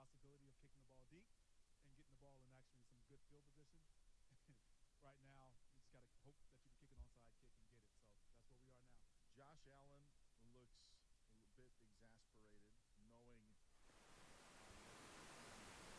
possibility of kicking the ball deep and getting the ball in actually some good field position. Right now, you just got to hope that you can kick an onside kick and get it. So that's where we are now. Josh Allen looks a bit exasperated, knowing.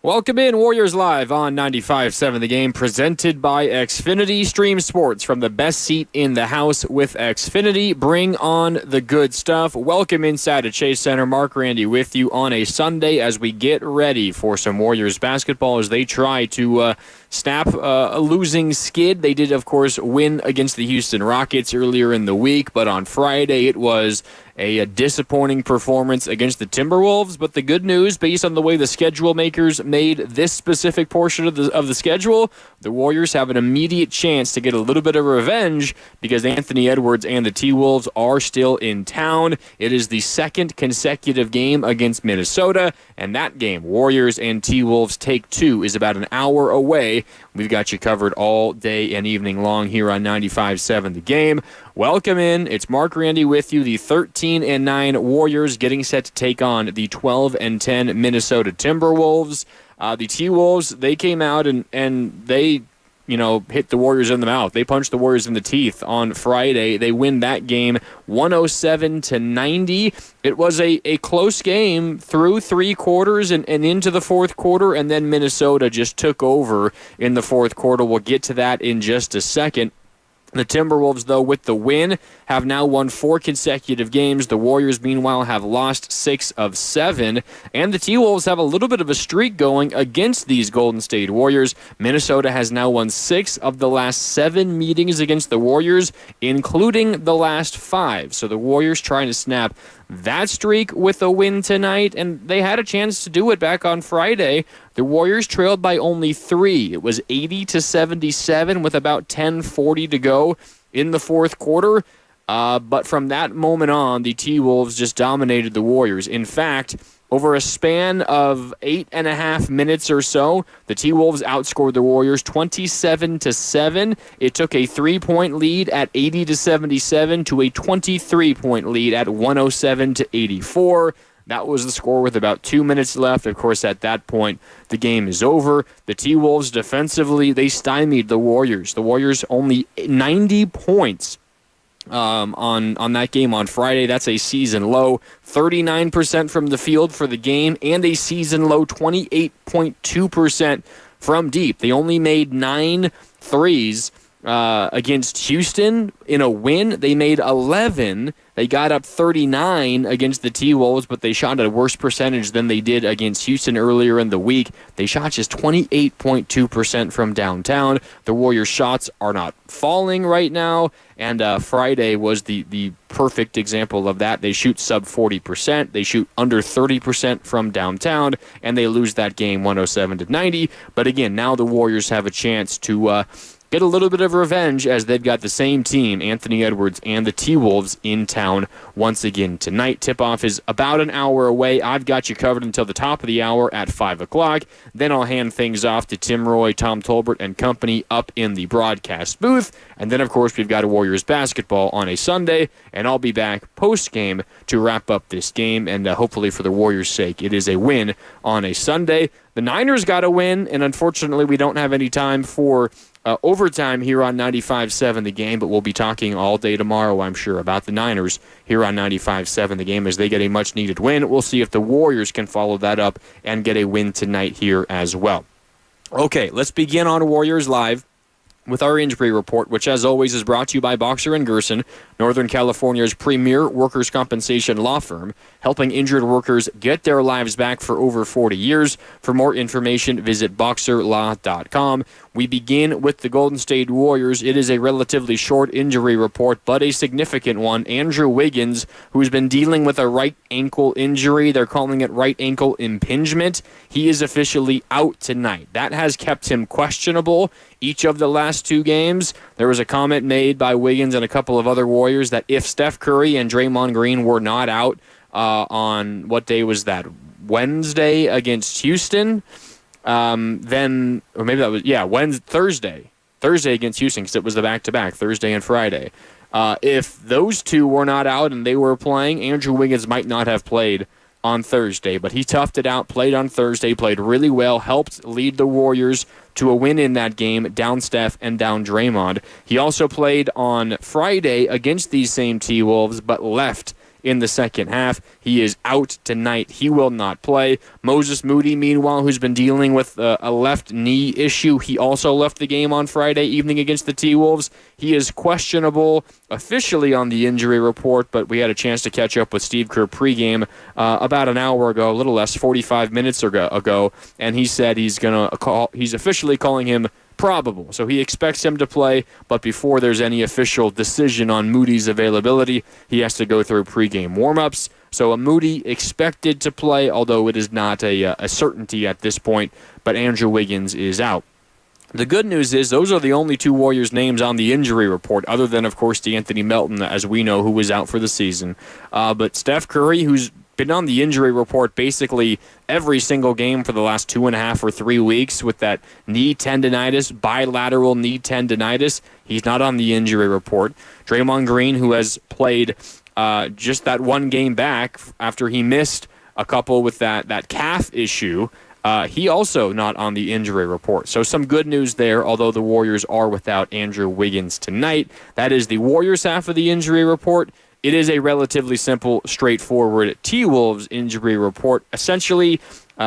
Welcome in, Warriors Live on 95.7 The Game, presented by Xfinity. Stream sports from the best seat in the house with Xfinity. Bring on the good stuff. Welcome inside at Chase Center. Mark Randy with you on a Sunday as we get ready for some Warriors basketball as they try to snap a losing skid. They did, of course, win against the Houston Rockets earlier in the week, but on Friday it was a disappointing performance against the Timberwolves. But the good news, based on the way the schedule makers made this specific portion of the schedule, the Warriors have an immediate chance to get a little bit of revenge because Anthony Edwards and the T-Wolves are still in town. It is the second consecutive game against Minnesota, and that game, Warriors and T-Wolves take two, is about an hour away. We've got you covered all day and evening long here on 95.7 The Game. Welcome in. It's Mark Randy with you. The 13-9 Warriors getting set to take on the 12-10 Minnesota Timberwolves. The T-Wolves, they came out and they, hit the Warriors in the mouth. They punched the Warriors in the teeth on Friday. They win that game 107-90. It was a close game through three quarters and into the fourth quarter, and then Minnesota just took over in the fourth quarter. We'll get to that in just a second. The Timberwolves, though, with the win, have now won 4 consecutive games. The Warriors, meanwhile, have lost 6 of 7. And the T-Wolves have a little bit of a streak going against these Golden State Warriors. Minnesota has now won 6 of the last 7 meetings against the Warriors, including the last 5. So the Warriors trying to snap that streak with a win tonight, and they had a chance to do it back on Friday. The Warriors trailed by only 3. It was 80-77 with about 10:40 to go in the fourth quarter. But from that moment on, the T-Wolves just dominated the Warriors. In fact, over a span of 8.5 minutes or so, the T-Wolves outscored the Warriors 27-7. It took a 3-point lead at 80-77 to a 23-point lead at 107-84. That was the score with about 2 minutes left. Of course, at that point, the game is over. The T-Wolves defensively, they stymied the Warriors. The Warriors only 90 points on that game on Friday. That's a season low. 39% from the field for the game and a season low 28.2% from deep. They only made 9 threes against Houston in a win. They made 11. They got up 39 against the T-Wolves, but they shot at a worse percentage than they did against Houston earlier in the week. They shot just 28.2% from downtown. The Warriors' shots are not falling right now, and Friday was the perfect example of that. They shoot sub 40%. They shoot under 30% from downtown, and they lose that game 107-90. But again, now the Warriors have a chance to get a little bit of revenge as they've got the same team, Anthony Edwards and the T-Wolves, in town once again tonight. Tip-off is about an hour away. I've got you covered until the top of the hour at 5 o'clock. Then I'll hand things off to Tim Roy, Tom Tolbert, and company up in the broadcast booth. And then, of course, we've got a Warriors basketball on a Sunday, and I'll be back post-game to wrap up this game. And hopefully for the Warriors' sake, it is a win on a Sunday. The Niners got a win, and unfortunately we don't have any time for overtime here on 95.7 The Game, but we'll be talking all day tomorrow, I'm sure, about the Niners here on 95.7 The Game as they get a much-needed win. We'll see if the Warriors can follow that up and get a win tonight here as well. Okay, let's begin on Warriors Live with our injury report, which, as always, is brought to you by Boxer & Gerson, Northern California's premier workers' compensation law firm, helping injured workers get their lives back for over 40 years. For more information, visit boxerlaw.com. We begin with the Golden State Warriors. It is a relatively short injury report, but a significant one. Andrew Wiggins, who's been dealing with a right ankle injury, they're calling it right ankle impingement. He is officially out tonight. That has kept him questionable each of the last 2 games. There was a comment made by Wiggins and a couple of other Warriors that if Steph Curry and Draymond Green were not out on, what day was that, Wednesday against Houston, then, or maybe that was, Thursday against Houston, because it was the back-to-back, Thursday and Friday. If those two were not out and they were playing, Andrew Wiggins might not have played on Thursday. But he toughed it out, played on Thursday, played really well, helped lead the Warriors to a win in that game, down Steph and down Draymond. He also played on Friday against these same T-Wolves, but left in the second half. He is out tonight. He will not play. Moses Moody, meanwhile, who's been dealing with a left knee issue, he also left the game on Friday evening against the T-Wolves. He is questionable officially on the injury report, but we had a chance to catch up with Steve Kerr pregame about an hour ago, a little less, 45 minutes ago, and he said he's officially calling him probable. So he expects him to play, but before there's any official decision on Moody's availability, he has to go through pregame warmups. So a Moody expected to play, although it is not a certainty at this point, but Andrew Wiggins is out. The good news is those are the only two Warriors names on the injury report, other than, of course, DeAnthony Melton, as we know, who was out for the season. But Steph Curry, who's been on the injury report basically every single game for the last 2.5 or 3 weeks with that knee tendonitis, bilateral knee tendonitis. He's not on the injury report. Draymond Green, who has played just that one game back after he missed a couple with that calf issue, he also not on the injury report. So some good news there, although the Warriors are without Andrew Wiggins tonight. That is the Warriors half of the injury report. It is a relatively simple, straightforward T-Wolves injury report. Essentially,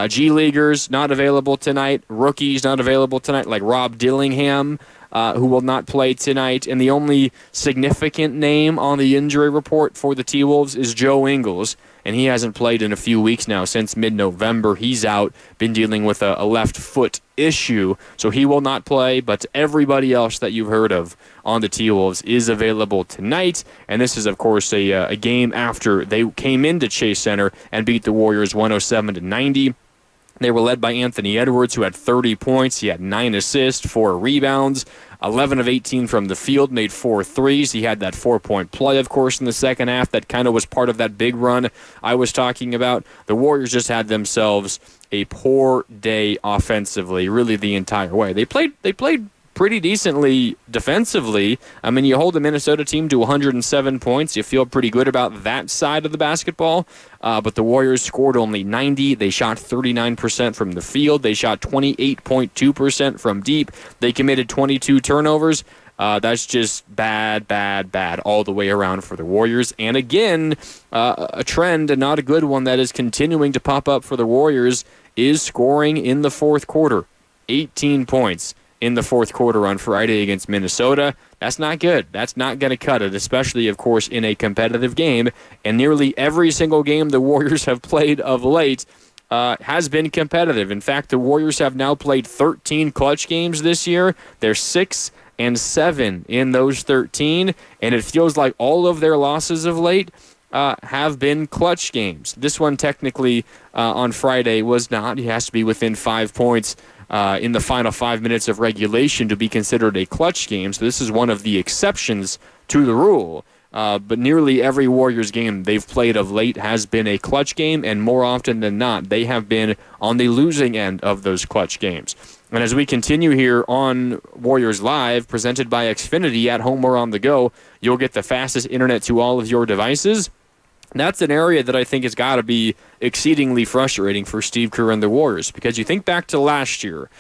G-Leaguers not available tonight, rookies not available tonight, like Rob Dillingham, who will not play tonight. And the only significant name on the injury report for the T-Wolves is Joe Ingles, and he hasn't played in a few weeks now, since mid-November. He's out, been dealing with a left foot issue, so he will not play, but everybody else that you've heard of on the T-Wolves is available tonight, and this is, of course, a game after they came into Chase Center and beat the Warriors 107-90. They were led by Anthony Edwards, who had 30 points. He had 9 assists, 4 rebounds, 11 of 18 from the field, made 4 threes. He had that 4-point play, of course, in the second half. That kind of was part of that big run I was talking about. The Warriors just had themselves a poor day offensively, really the entire way. They played pretty decently defensively. I mean, you hold the Minnesota team to 107 points. You feel pretty good about that side of the basketball. But the Warriors scored only 90. They shot 39% from the field. They shot 28.2% from deep. They committed 22 turnovers. That's just bad all the way around for the Warriors. And again, a trend, and not a good one, that is continuing to pop up for the Warriors is scoring in the fourth quarter. 18 points in the fourth quarter on Friday against Minnesota. That's not good. That's not going to cut it, especially, of course, in a competitive game. And nearly every single game the Warriors have played of late has been competitive. In fact, the Warriors have now played 13 clutch games this year. They're 6-7 in those 13, and it feels like all of their losses of late have been clutch games. This one technically on Friday was not. He has to be within 5 points in the final 5 minutes of regulation to be considered a clutch game. So this is one of the exceptions to the rule. But nearly every Warriors game they've played of late has been a clutch game, and more often than not, they have been on the losing end of those clutch games. And as we continue here on Warriors Live, presented by Xfinity at home or on the go, you'll get the fastest internet to all of your devices. That's an area that I think has got to be exceedingly frustrating for Steve Kerr and the Warriors, because you think back to last year,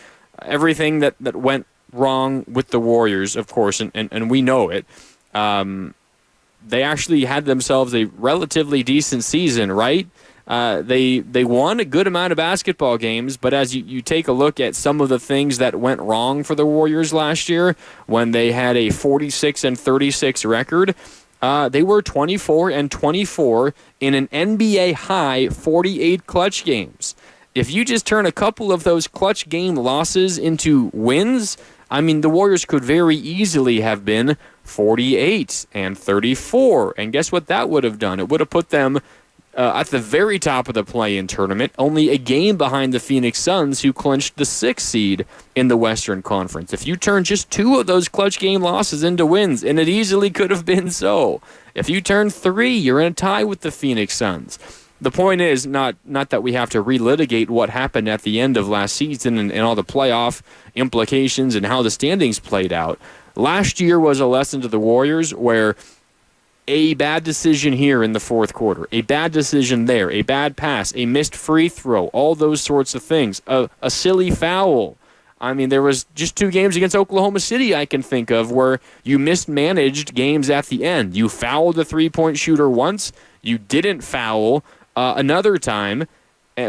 everything that went wrong with the Warriors, of course, and we know it, they actually had themselves a relatively decent season, right? They won a good amount of basketball games, but as you take a look at some of the things that went wrong for the Warriors last year, when they had a 46-36 record, they were 24-24 in an NBA high 48 clutch games. If you just turn a couple of those clutch game losses into wins, I mean, the Warriors could very easily have been 48-34. And guess what that would have done? It would have put them at the very top of the play-in tournament, only a game behind the Phoenix Suns, who clinched the 6th seed in the Western Conference. If you turn just 2 of those clutch game losses into wins, and it easily could have been so. If you turn 3, you're in a tie with the Phoenix Suns. The point is not that we have to relitigate what happened at the end of last season and all the playoff implications and how the standings played out. Last year was a lesson to the Warriors where a bad decision here in the fourth quarter, a bad decision there, a bad pass, a missed free throw, all those sorts of things, a silly foul. I mean, there was just 2 games against Oklahoma City I can think of where you mismanaged games at the end. You fouled the three-point shooter once. You didn't foul another time.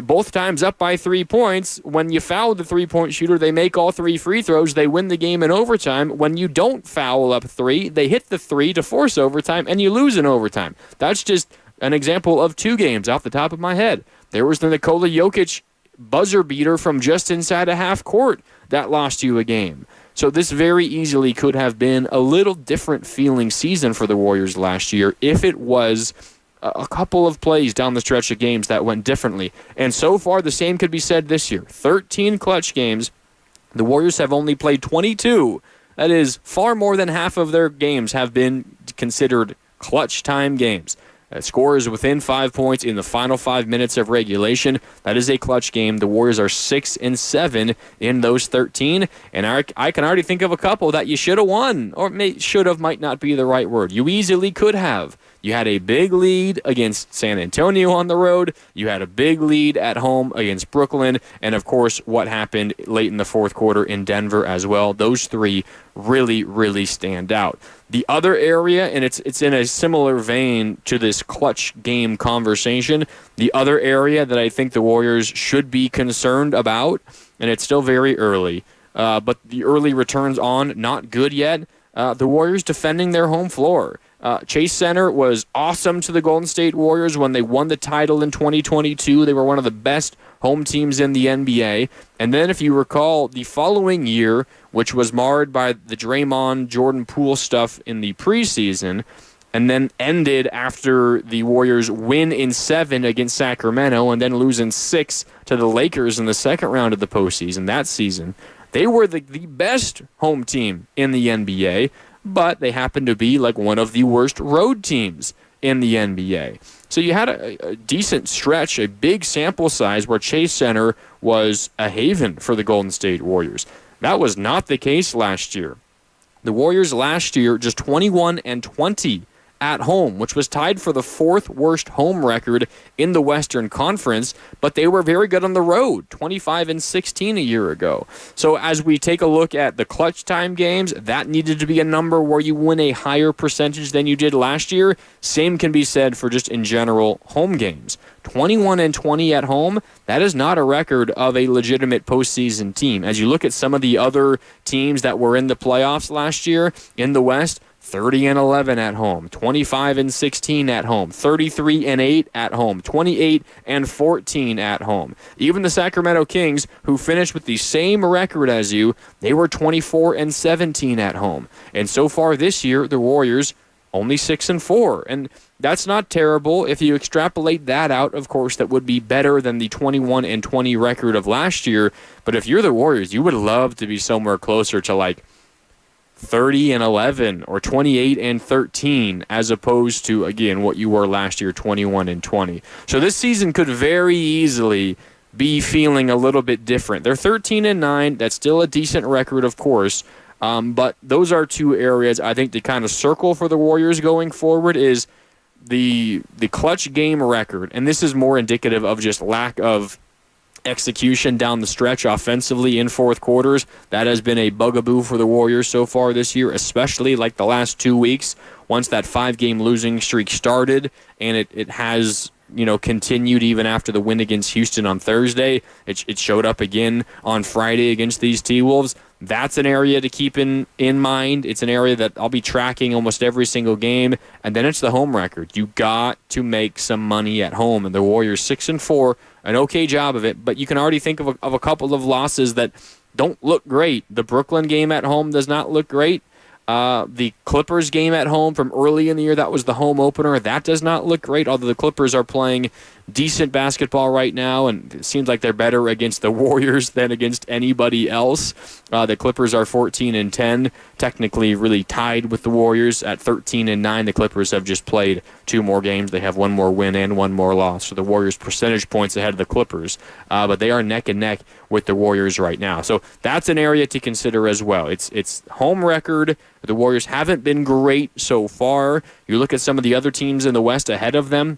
Both times up by 3 points. When you foul the three-point shooter, they make all 3 free throws. They win the game in overtime. When you don't foul up 3, they hit the 3 to force overtime, and you lose in overtime. That's just an example of 2 games off the top of my head. There was the Nikola Jokic buzzer beater from just inside a half court that lost you a game. So this very easily could have been a little different feeling season for the Warriors last year if it was a couple of plays down the stretch of games that went differently. And so far, the same could be said this year. 13 clutch games. The Warriors have only played 22. That is, far more than half of their games have been considered clutch time games. Score is within 5 points in the final 5 minutes of regulation. That is a clutch game. The Warriors are 6-7 in those 13, and I can already think of a couple that you should have won, or should have might not be the right word. You easily could have. You had a big lead against San Antonio on the road. You had a big lead at home against Brooklyn, and of course, what happened late in the fourth quarter in Denver as well. Those 3 really, really stand out. The other area, and it's in a similar vein to this clutch game conversation, the other area that I think the Warriors should be concerned about, and it's still very early, but the early returns on, not good yet, the Warriors defending their home floor. Chase Center was awesome to the Golden State Warriors when they won the title in 2022. They were one of the best home teams in the NBA. And then if you recall, the following year, which was marred by the Draymond, Jordan Poole stuff in the preseason, and then ended after the Warriors win in 7 against Sacramento and then lose in 6 to the Lakers in the second round of the postseason that season, they were the best home team in the NBA, but they happened to be like one of the worst road teams in the NBA. So you had a decent stretch, a big sample size where Chase Center was a haven for the Golden State Warriors. That was not the case last year. The Warriors last year just 21-20 at home, which was tied for the 4th worst home record in the Western Conference, but they were very good on the road, 25-16 a year ago. So as we take a look at the clutch time games, that needed to be a number where you win a higher percentage than you did last year. Same can be said for just in general home games. 21-20 at home, that is not a record of a legitimate postseason team. As you look at some of the other teams that were in the playoffs last year in the West, 30-11 at home, 25-16 at home, 33-8 at home, 28-14 at home. Even the Sacramento Kings, who finished with the same record as you, they were 24-17 at home. And so far this year, the Warriors only 6-4, and that's not terrible. If you extrapolate that out, of course, that would be better than the 21-20 record of last year. But if you're the Warriors, you would love to be somewhere closer to like 30-11 or 28-13, as opposed to, again, what you were last year, 21-20. So this season could very easily be feeling a little bit different. They're 13-9. That's still a decent record, of course. But those are 2 areas I think to kind of circle for the Warriors going forward is the clutch game record. And this is more indicative of just lack of execution down the stretch offensively in fourth quarters. That has been a bugaboo for the Warriors so far this year, especially like the last 2 weeks. Once that 5-game losing streak started, and it has continued even after the win against Houston on Thursday. It showed up again on Friday against these T-Wolves. That's an area to keep in mind. It's an area that I'll be tracking almost every single game. And then it's the home record. You got to make some money at home. And the Warriors 6-4, an okay job of it. But you can already think of a couple of losses that don't look great. The Brooklyn game at home does not look great. The Clippers game at home from early in the year, that was the home opener. That does not look great, although the Clippers are playing decent basketball right now, and it seems like they're better against the Warriors than against anybody else. The Clippers are 14-10, technically really tied with the Warriors at 13-9. The Clippers have just played 2 more games. They have 1 more win and 1 more loss. So the Warriors percentage points ahead of the Clippers, but they are neck and neck with the Warriors right now. So that's an area to consider as well. It's home record. The Warriors haven't been great so far. You look at some of the other teams in the West ahead of them.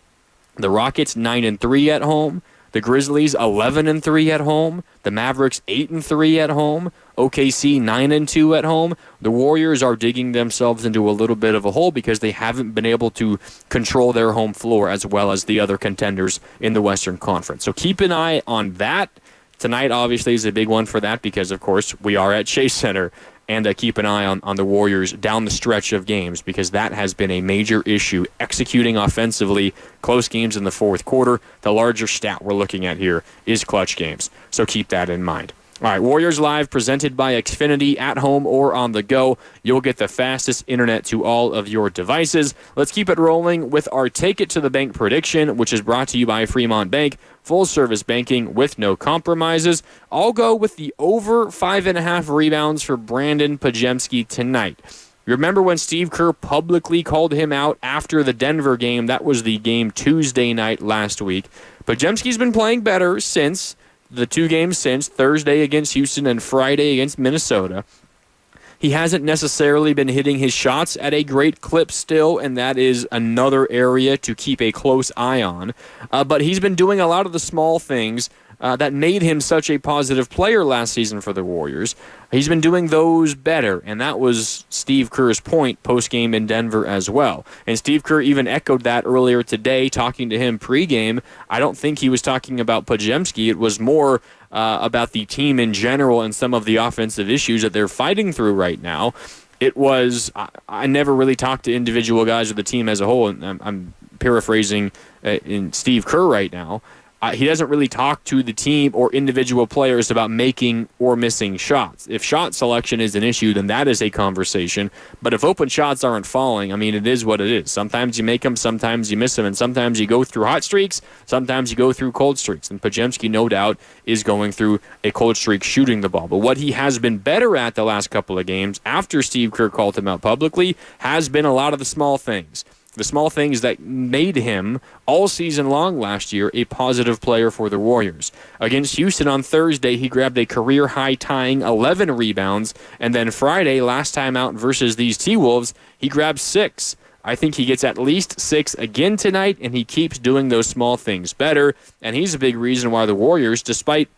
The Rockets 9-3 at home. The Grizzlies 11-3 at home. The Mavericks 8-3 at home. OKC 9-2 at home. The Warriors are digging themselves into a little bit of a hole because they haven't been able to control their home floor as well as the other contenders in the Western Conference. So keep an eye on that. Tonight obviously is a big one for that because, of course, we are at Chase Center. And keep an eye on the Warriors down the stretch of games because that has been a major issue. Executing offensively, close games in the fourth quarter. The larger stat we're looking at here is clutch games. So keep that in mind. All right, Warriors Live presented by Xfinity at home or on the go. You'll get the fastest internet to all of your devices. Let's keep it rolling with our Take It to the Bank prediction, which is brought to you by Fremont Bank. Full-service banking with no compromises. I'll go with the over 5.5 rebounds for Brandin Podziemski tonight. Remember when Steve Kerr publicly called him out after the Denver game? That was the game Tuesday night last week. Podziemski's been playing better since the 2 games since, Thursday against Houston and Friday against Minnesota. He hasn't necessarily been hitting his shots at a great clip still, and that is another area to keep a close eye on. But he's been doing a lot of the small things that made him such a positive player last season for the Warriors. He's been doing those better, and that was Steve Kerr's point post-game in Denver as well. And Steve Kerr even echoed that earlier today, talking to him pregame. I don't think he was talking about Podziemski. It was more about the team in general and some of the offensive issues that they're fighting through right now. It was, I never really talked to individual guys or the team as a whole, and I'm paraphrasing in Steve Kerr right now. He doesn't really talk to the team or individual players about making or missing shots. If shot selection is an issue, then that is a conversation. But if open shots aren't falling, I mean, it is what it is. Sometimes you make them, sometimes you miss them, and sometimes you go through hot streaks, sometimes you go through cold streaks. And Podziemski, no doubt, is going through a cold streak shooting the ball. But what he has been better at the last couple of games, after Steve Kerr called him out publicly, has been a lot of the small things. The small things that made him, all season long last year, a positive player for the Warriors. Against Houston on Thursday, he grabbed a career-high tying 11 rebounds, and then Friday, last time out versus these T-Wolves, he grabbed 6. I think he gets at least 6 again tonight, and he keeps doing those small things better, and he's a big reason why the Warriors, despite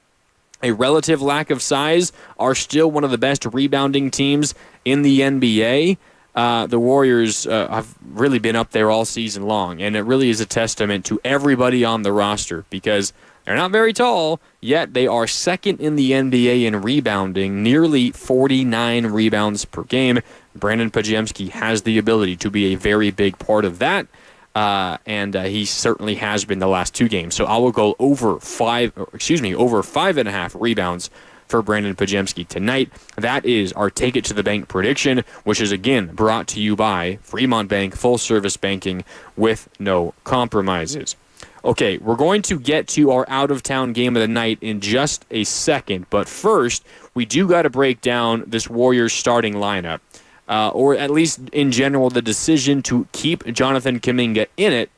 a relative lack of size, are still one of the best rebounding teams in the NBA. The Warriors have really been up there all season long, and it really is a testament to everybody on the roster because they're not very tall, yet they are second in the NBA in rebounding, nearly 49 rebounds per game. Brandin Podziemski has the ability to be a very big part of that, and he certainly has been the last 2 games. So I will go over 5.5 rebounds for Brandin Podziemski tonight. That is our Take It to the Bank prediction, which is again brought to you by Fremont Bank, full service banking with no compromises. Okay, we're going to get to our out-of-town game of the night in just a second, but first, we do got to break down this Warriors starting lineup, or at least in general, the decision to keep Jonathan Kuminga in it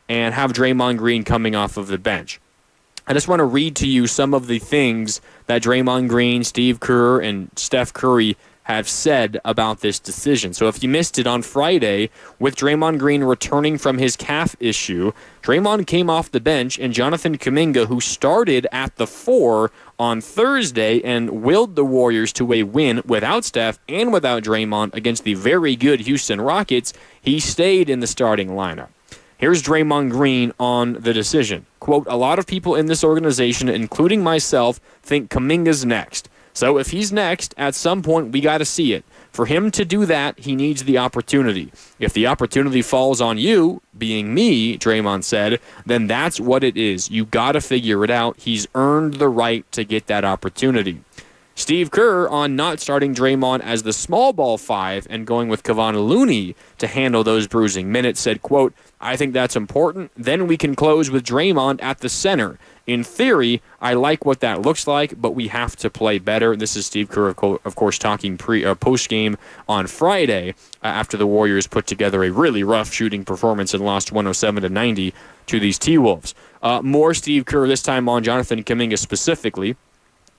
and have Draymond Green coming off of the bench. I just want to read to you some of the things that Draymond Green, Steve Kerr, and Steph Curry have said about this decision. So if you missed it on Friday, with Draymond Green returning from his calf issue, Draymond came off the bench, and Jonathan Kuminga, who started at the 4 on Thursday and willed the Warriors to a win without Steph and without Draymond against the very good Houston Rockets, he stayed in the starting lineup. Here's Draymond Green on the decision. Quote, "A lot of people in this organization, including myself, think Kuminga's next. So if he's next, at some point we got to see it. For him to do that, he needs the opportunity. If the opportunity falls on you, being me," Draymond said, "then that's what it is. You got to figure it out. He's earned the right to get that opportunity." Steve Kerr on not starting Draymond as the small ball 5 and going with Kevon Looney to handle those bruising minutes said, quote, I think that's important. Then we can close with Draymond at the center. In theory, I like what that looks like, but we have to play better. This is Steve Kerr, of course, talking post-game on Friday after the Warriors put together a really rough shooting performance and lost 107-90 to these T-Wolves. More Steve Kerr, this time on Jonathan Kuminga specifically.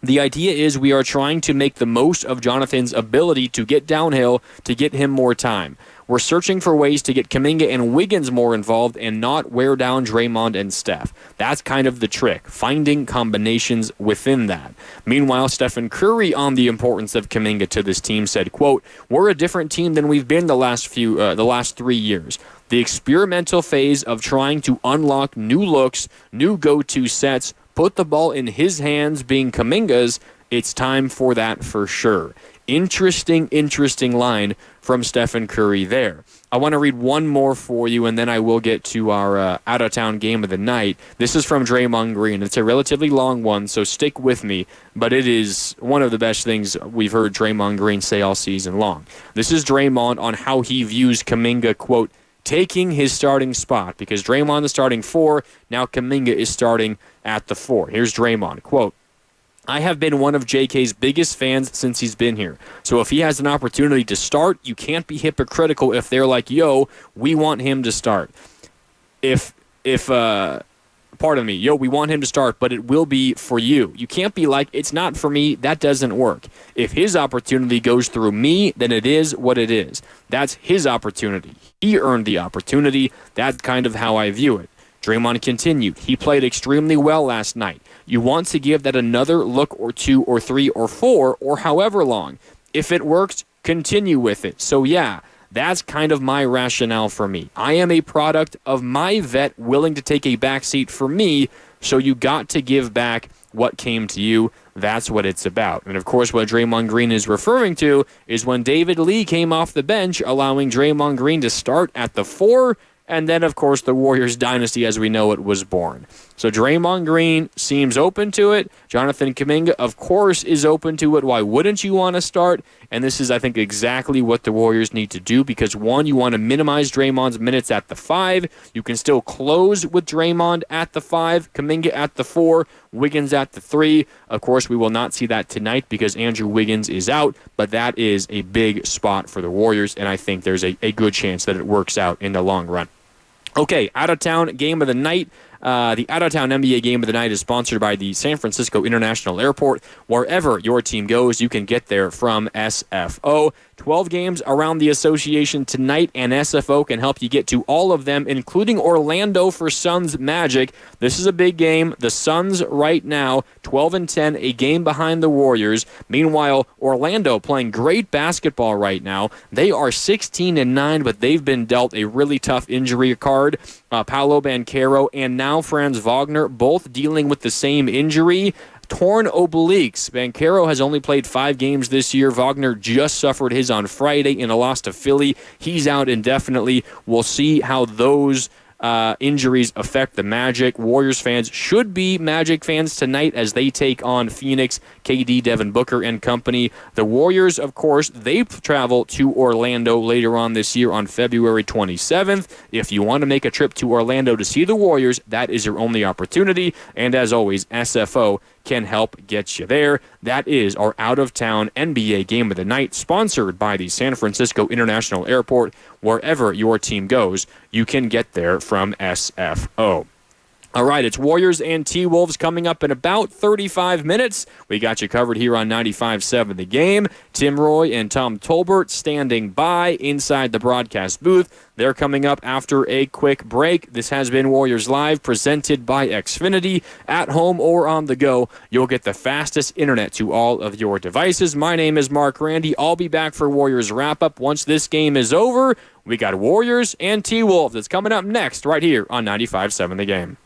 The idea is we are trying to make the most of Jonathan's ability to get downhill to get him more time. We're searching for ways to get Kuminga and Wiggins more involved and not wear down Draymond and Steph. That's kind of the trick, finding combinations within that. Meanwhile, Stephen Curry on the importance of Kuminga to this team said, quote, we're a different team than we've been the last 3 years. The experimental phase of trying to unlock new looks, new go-to sets, put the ball in his hands being Kuminga's, it's time for that for sure. Interesting line from Stephen Curry there. I want to read one more for you, and then I will get to our out-of-town game of the night. This is from Draymond Green. It's a relatively long one, so stick with me, but it is one of the best things we've heard Draymond Green say all season long. This is Draymond on how he views Kuminga, quote, taking his starting spot, because Draymond is starting 4, now Kuminga is starting at the 4. Here's Draymond, quote, I have been one of JK's biggest fans since he's been here. So if he has an opportunity to start, you can't be hypocritical if they're like, yo, we want him to start. We want him to start, but it will be for you. You can't be like, it's not for me, that doesn't work. If his opportunity goes through me, then it is what it is. That's his opportunity. He earned the opportunity. That's kind of how I view it. Draymond continued, he played extremely well last night. You want to give that another look or 2 or 3 or 4 or however long. If it works, continue with it. So yeah, that's kind of my rationale for me. I am a product of my vet willing to take a backseat for me, so you got to give back what came to you. That's what it's about. And of course, what Draymond Green is referring to is when David Lee came off the bench, allowing Draymond Green to start at the 4, and then, of course, the Warriors dynasty as we know it was born. So Draymond Green seems open to it. Jonathan Kuminga, of course, is open to it. Why wouldn't you want to start? And this is, I think, exactly what the Warriors need to do because, one, you want to minimize Draymond's minutes at the 5. You can still close with Draymond at the 5, Kuminga at the 4, Wiggins at the 3. Of course, we will not see that tonight because Andrew Wiggins is out, but that is a big spot for the Warriors, and I think there's a good chance that it works out in the long run. Okay, out-of-town game of the night. The out-of-town NBA game of the night is sponsored by the San Francisco International Airport. Wherever your team goes, you can get there from SFO. 12 games around the association tonight, and SFO can help you get to all of them, including Orlando for Suns Magic. This is a big game. The Suns right now, 12-10, a game behind the Warriors. Meanwhile, Orlando playing great basketball right now. They are 16-9, but they've been dealt a really tough injury card. Paolo Banchero and now Franz Wagner both dealing with the same injury. Torn obliques. Banchero has only played 5 games this year. Wagner just suffered his on Friday in a loss to Philly. He's out indefinitely. We'll see how those injuries affect the Magic. Warriors fans should be Magic fans tonight as they take on Phoenix, KD, Devin Booker, and company. The Warriors, of course, they travel to Orlando later on this year on February 27th. If you want to make a trip to Orlando to see the Warriors, that is your only opportunity. And as always, SFO can help get you there. That is our out-of-town NBA game of the night, sponsored by the San Francisco International Airport. Wherever your team goes, you can get there from SFO. All right, it's Warriors and T-Wolves coming up in about 35 minutes. We got you covered here on 95.7 The Game. Tim Roy and Tom Tolbert standing by inside the broadcast booth. They're coming up after a quick break. This has been Warriors Live, presented by Xfinity. At home or on the go, you'll get the fastest internet to all of your devices. My name is Mark Randy. I'll be back for Warriors Wrap-Up once this game is over. We got Warriors and T-Wolves. It's coming up next right here on 95.7 The Game.